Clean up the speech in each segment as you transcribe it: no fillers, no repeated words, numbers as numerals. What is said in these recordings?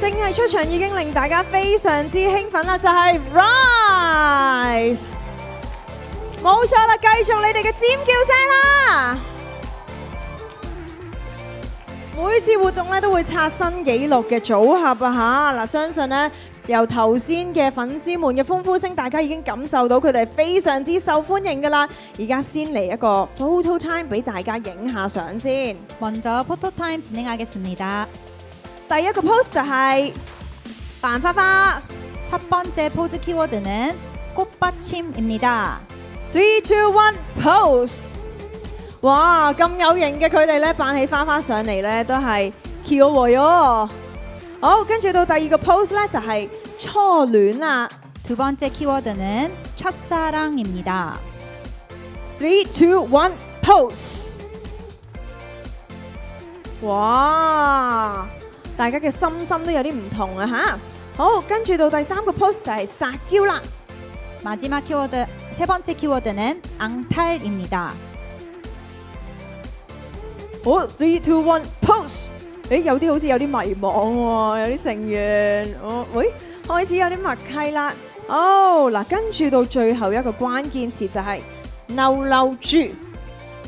淨係出場已經令大家非常之興奮啦，就係 Rise， 冇錯啦，繼續你哋嘅尖叫聲啦！每次活動咧都會刷新紀錄嘅組合啊嚇，嗱，相信呢，由頭先嘅粉絲們嘅歡呼聲，大家已經感受到佢哋非常之受歡迎噶啦。而家先嚟一個 photo time 俾大家影下相先。 먼저 포토 타임 진행하겠습니다. 第一個 pose 就係扮花花。 첫 번째 포즈 키워드는 꽃받침입니다. 3, 2, 1 pose。 哇，咁有型嘅佢哋咧，扮起花花上嚟咧都係翹喎喲。好，跟住到第二個 pose 咧就係初戀啦。 두 번째 키워드는 첫사랑입니다. 3, 2, 1 pose。 哇，大家嘅心都有啲唔同啊吓。好，跟住到第三個 pose 就係撒嬌啦。 마지막 키워드, 세 번째 키워드는 앙탈입니다. 好，3, 2, 1 pose。 誒，有啲好似有啲迷茫喎，有啲成員，喂，開始有啲默契啦。嗱，跟住到最後一個關鍵詞就係嬲住。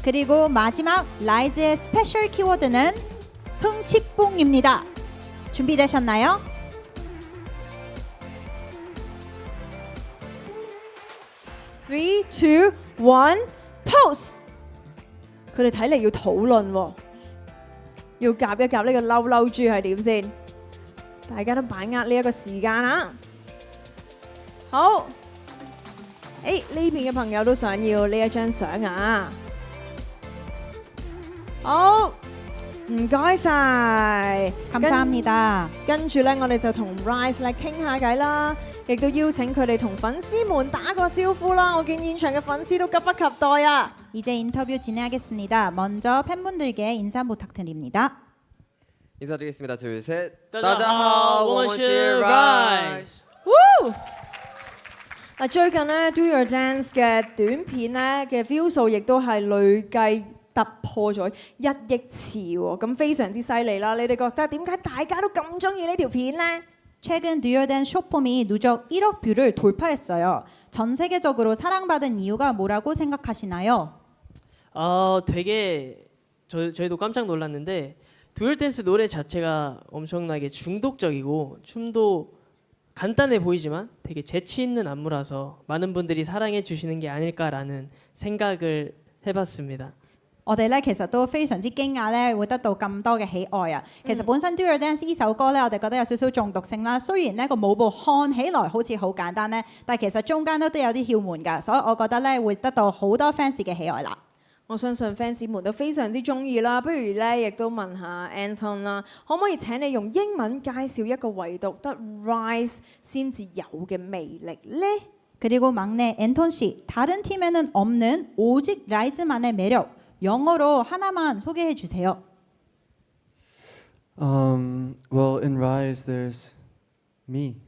그리고 마지막 라이즈의 스페셜 키워드는 흥칫뿡입니다. 준비되셨나요? 3, 2, 1 pose。 佢哋睇嚟要討論喎，要夾一夾呢個嬲豬係點先？大家都把握呢一個時間啊！好，呢邊嘅朋友都想要呢一張相啊！好，唔該晒， 감사합니다. 跟住咧，我哋就同 Rise 咧傾下偈啦，亦都邀請佢哋同粉絲們打個招呼啦。我見現場嘅粉絲都急不及待啊！ 이제 인터뷰 진행하겠습니다. 먼저 팬분들께 인사 부탁드립니다. 인사드리겠습니다. 둘, 셋. 大家好，我們是 Rise。 嗱，最近咧 Do Your Dance 嘅短片咧嘅 view 數亦都係累計突破咗1億次喎，咁非常之犀利啦！你哋覺得點解大家都咁中意呢條片呢？ 최근 듀얼댄 쇼폼이 누적 1억 뷰를 돌파했어요. 전 세계적으로 사랑받은 이유가 뭐라고 생각하시나요? 되게 저희도 깜짝 놀랐는데 듀얼 댄스 노래 자체가 엄청나게 중독적이고 춤도 간단해 보이지만 되게 재치 있는 안무라서 많은 분들이 사랑해 주시는 게 아닐까라는 생각을 해봤습니다. 我哋咧其實都非常之驚訝咧，會得到咁多嘅喜愛啊！其實本身《Do Your Dance》呢首歌咧，我哋覺得有少少中毒性啦。雖然呢個舞步看起來好似好簡單咧，但係其實中間都有啲竅門㗎，所以我覺得咧會得到好多 fans 嘅喜愛啦。我相信 fans 們都非常之中意啦。不如咧亦都問下 Anton 啦，可唔可以請你用英文介紹一個唯獨得 Rise 先至有嘅魅力呢？ 그리고 막내 앤톤 씨, 다른 팀에는 없는 오직 라이즈만의 매력. 영어로 하나만 소개해 주세요. Well, in Rise, there's me.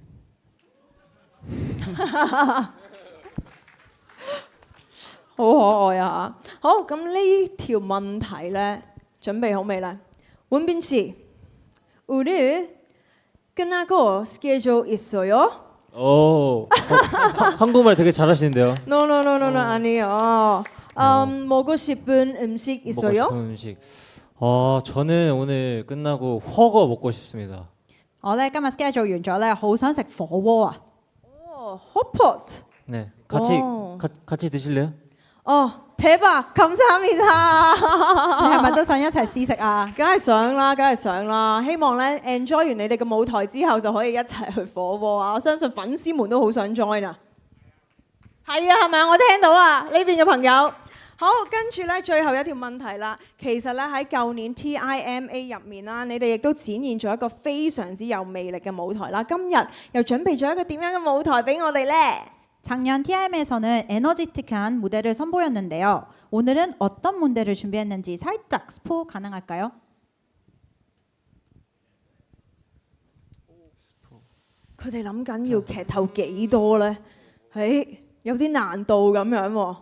好可愛啊！好，咁呢條問題咧，準備好未咧？원빈 씨, 우리 끝나고 스케줄 있어요? 한국말 되게 잘하시는데요. No, 아니요. 먹고 싶은 음식 있어요? 먹고 싶은 음식. 저는 오늘 끝나고 훠궈 먹고 싶습니다. 我咧今日 schedule 完咗咧，好想食火鍋啊！ 헛pot. 네, 오. 같이 드실래요? 대박! 감사합니다. 你係咪都想一齊試食啊？梗係想啦！希望咧 enjoy 完你哋嘅舞台之後，就可以一齊去火鍋啊！我相信粉絲們都好想 join 啊！係啊，係咪？我聽到啊，呢邊嘅朋友。好，跟住咧最後一條問題啦。其實咧喺舊年 TIMA 入面啦，你哋亦都展現咗一個非常之有魅力嘅舞台啦。今日又準備咗一個點樣嘅舞台俾我哋呢？ 작년 TIM에서는 에너지틱한 무대를 선보였는데요. 오늘은 어떤 무대를 준비했는지 살짝 스포 가능할까요? 佢哋諗緊要劇透幾多呢？有啲難度咁樣喎。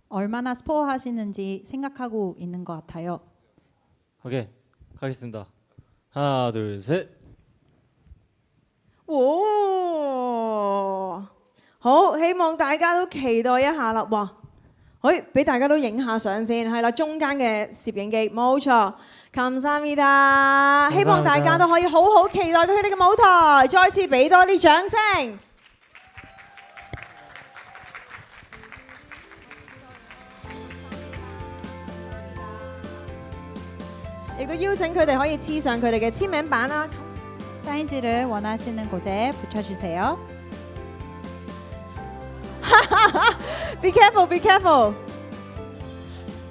얼마나 스포 하시는지 생각하고 있는 것 같아요. 오케이, 가겠습니다. 하나, 둘, 셋. 哇！好，希望大家都期待一下啦。哇！俾大家都影下相先，係啦，中間嘅攝影機，冇錯。감사합니다，希望大家都可以好好期待佢哋嘅舞台，再次俾多啲掌聲。亦都邀請佢哋可以黐上佢哋嘅簽名版啦。 사인지를 원하시는 곳에 붙여주세요. Be careful, be careful，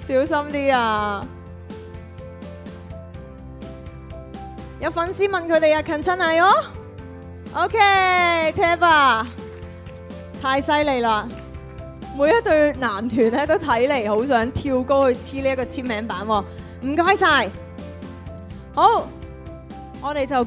小心啲啊！有粉絲問佢哋啊，近親係哦 ？OK，Teba， 太犀利啦！每一隊男團咧都睇嚟好想跳高去黐呢一個簽名版喎，唔該晒。好，我哋就